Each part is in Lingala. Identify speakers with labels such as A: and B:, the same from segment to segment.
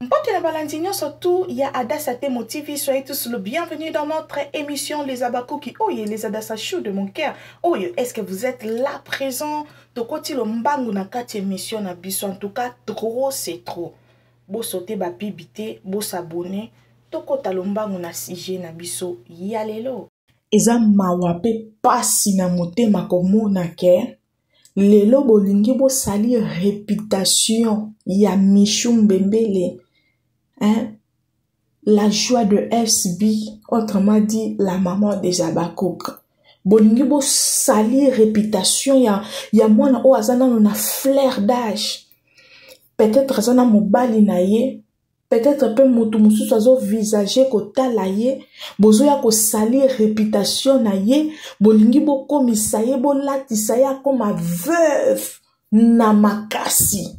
A: Mpote na balandinyo surtout, il y a Adassa Temo TV, soyez tous le bienvenue dans notre émission Les Abakoki. Oh, les Adassa chou de mon cœur. Oh, est-ce que vous êtes là présent? Tokoti lo mbangu na kati émission na biso. En tout cas, trop c'est trop. Bo sauter ba pibité, bo s'abonner. Tokota lo mbangu na sije na biso. Yalelo. Eza mawape pasi na motema komona ke. Lelo bolingi bo sali réputation ya Michou Mbembele. Hein? La joie de SB, autrement dit la maman des Abakouk. Bolingi bo sali réputation ya mwana o azana na flair d'âge. Peut-être azana mobali na ye. Peut-être peu mutu mususu azo visager kotala ye, bozo ya ko sali réputation na ye, bolingi bo komisa ye bo latisa ya koma veuve na makasi.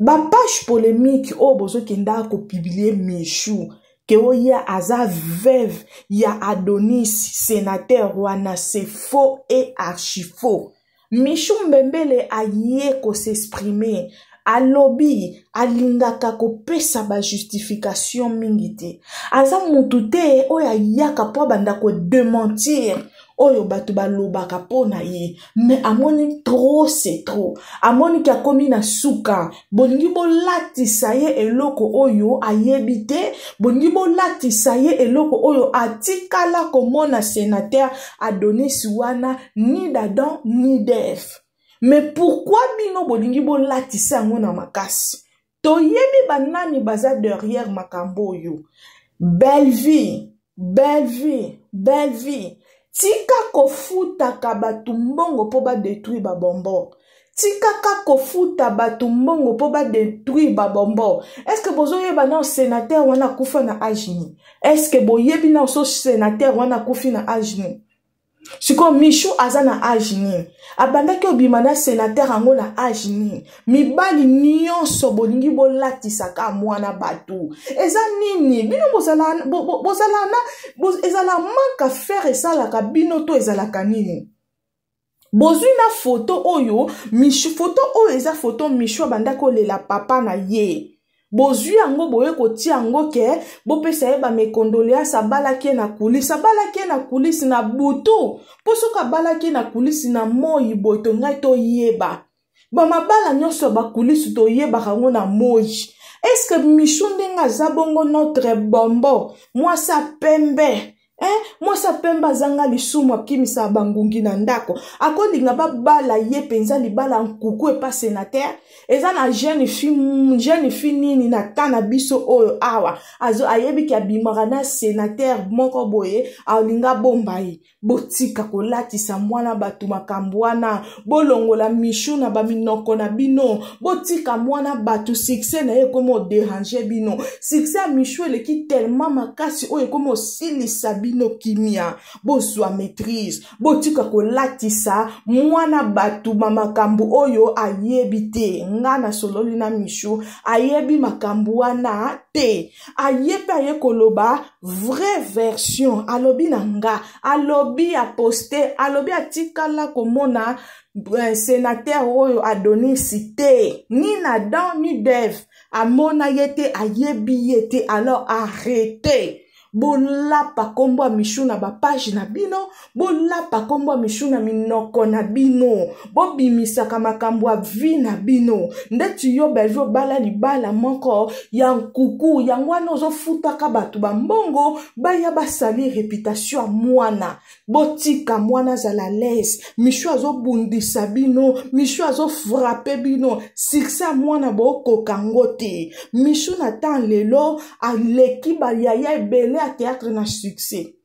A: Ba page polémique o bozo kenda ko publier Michou ke o ya aza veuve ya Adonis sénateur wana, c'est faux et archi faux. Michou Mbembele a ye ko s'exprimer. Alobi alingaka ko pesa ba justification mingite aza mutute oya yaka po banda ko démentir oyo batu balobaka po na ye, mais amoni trop c'est trop, amoni ka komi na suka, bolingi bo latisa ye eloko oyo ayebite, bolingi bo latisa ye eloko oyo atikala komona sénateur Adonis wana ni d'Adam ni d'Ève. Mais pourquoi bino bolingi bo latisa ngo na makasi? Toyebi banani baza derrière makambo yo. Belle vie, belle vie, belle vie. Tika kofuta ka batu mbongo po ba détruire ba bombo. Tika ka kofuta batu mbongo po ba détruire ba bombo. Est-ce que bozo yeba na sénateur wana kufa na ajini? Est-ce que boyebi na so sénateur wana kufi na ajini? Siko Michou azana ajini. Abanda ki obimana sénateur ango na ajini. Mibali nyonso bolingi bo latisaka mwana batu. Eza nini? Bino bozala ezala manka faire esalaka bino to ezalaka nini? Bozwi na photo oyo, Michou photo oyo eza photo Michou abanda ko lela papa na ye. Bozwi ango boye koti ango ke bo pesa ye ba me condoléances abalaki na kulisi na butu poso ka balaki na kulisi na moyi boto ngai to yeba ba mabala nyonso ba kulisi to yeba kango na moyi. Est-ce que Michou ndenga zabongo notre bombo moi sa pembe? Moi sa pemba zanga lisumu akimisa bangungi na ndako akolinga babala ye penza libala nkuku e pa sénateur eza na jeune fille nini na tana biso oyo awa azo ayebi ki abimaka na sénateur moko boye alinga bomba ye botika kolatisa mwana batu makambo wana bolongola Michou na baminoko na bino botika mwana batu succès na ye komo déranger bino succès Michou eleki tellement makasi oyo komo silisa bino kimia bozwa maîtrise botika kolatisa mwana batu makambo oyo ayebi te ngana sololi na Michou ayebi makambo wana te ayebi aye koloba vraie version alobi nanga alobi a poster alobi atikala komona sénateur oyo Adonis te ni na Adam ni d'Ève amona yete ayebi yete alors arrêtez. Bola pa kombo Michou na ba page na bino, bola pa kombo Michou na minoko na bino, bo bimisaka makambo a vi na bino. Ndeti yo belvo bala libala moko ya nkuku yango wana ozo futaka batu ba mbongo baya basali réputation mwana. Botika mwana zala l'aise, Michou azo bundisa bino, Michou azo frapper bino, succès mwana bo kokangote. Michou na tan lelo aleki ba yaya ebele a théâtre na succès.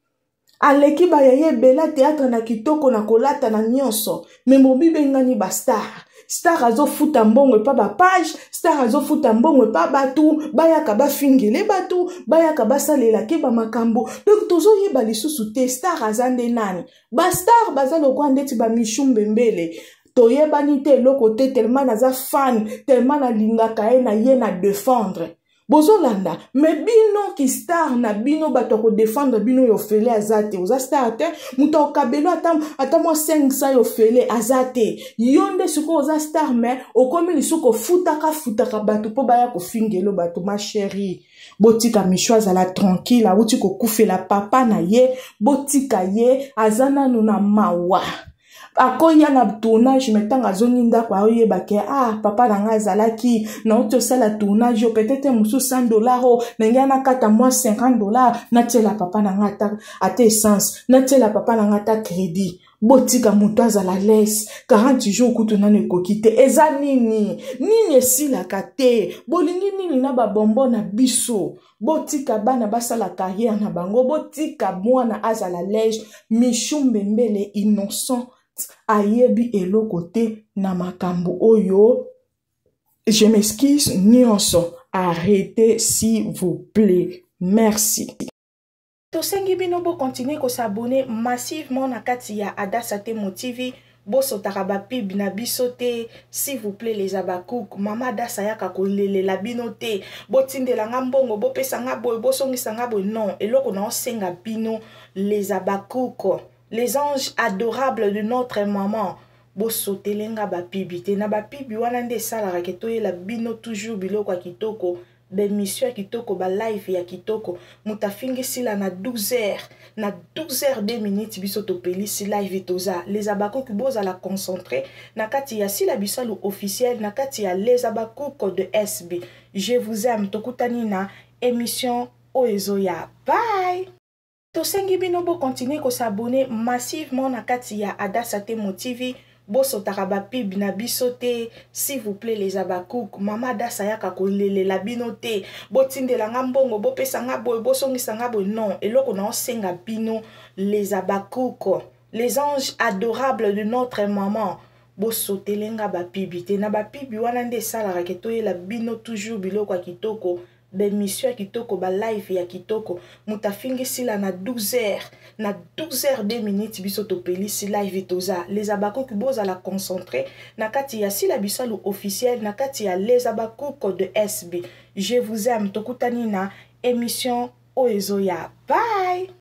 A: Aleki ba yaya ebele a théâtre na kitoko na kolata na nyonso. Mais mobibe ngani ba star. Star azo futa mbongo pa ba page, star azo futa mbongo pa batu, bayaka ba fingele batu, bayaka ba salela ke ba makambo. Donc tozo yeba lisusu te star azande nani. Ba star bazalo kwa ndeti ba Michou Mbembele. Toyeba ni te loko te tellement naza fan, tellement na lingaka ye na défendre. bozolanda me bino ki star na bino bato ko défendre bino yo fele azate oza star te muta okabelo ata mo 500 yo fele azate yonde suko oza star me okomi lisuko futaka bato po baya ko fingelo bato ma chérie botika mishwaza la tranquille auti ko kufela papa na ye botika ye azana nuna mawa akoya na tournage metanga zongi ndako ayoyeba ke papa nanga azalaki na oto sala tournage peut-être musu $100 nanga na kata moi $50 na tela papa nanga ata essence na tela papa nanga ata crédit botika mutu azala lese 40 jours kutu nane kokite eza nini esilaka te bolingi nini na babombo na biso botika bana basala carrière na bango botika mwana azala lege mishumbe mbele innocent ayebi eloko te na makambo oyo. Je m'excuse nyonso, arrêtez s'il vous plaît, merci. Tosengi bino bo continuer ko s'abonner massivement na kati ya Adassa Temo TV. Boso taraba pib na bisote, s'il vous plaît les abakouk, mama Adassa yaka kolele la binote, botinde la ngambongo, bo pesa ngabo, bo songisa ngabo, non, eloko na osenga bino les abakouk. Les anges adorables de notre maman. Bosotelenga bapibite. Na bapibi wana nde sala raketoye la bino toujours biloko ya kitoko. Bemission ya kitoko, ba live ya kitoko. Mutafingi sila na 12h. Na 12h 2 minutes biso topeli si live toza. Les abakouk boza la concentrer. Na kati ya sila bisalu officiel. Na kati ya les abakouk de SB. Je vous aime. Tokutani na émission Oezoya. Bye! Tosengi bino bo continuer ko s'abonner massivement na kati ya Adassa Temo TV. Boso taraba pib na bisote, s'il vous plaît les abakouk, mama Adassa yaka kolele la binote, botinde la ngambongo, bo pesa ngabo, bo songisa ngabo, non, eloko na osenga bino les abakouk, les anges adorables de notre maman. Boso telenga bapibite na bapibi wana nde sala raketoye la bino toujours biloko ya kitoko. Bemission ya kitoko, ba live ya kitoko. Mutafingi sila na 12h. Na 12h 2 minutes biso topeli si live toza. Les abakouk boza la concentrer. Na kati ya sila bisalu officiel. Na kati ya les abakouk de SB. Je vous aime. Tokutani na émission Oezoya. Bye!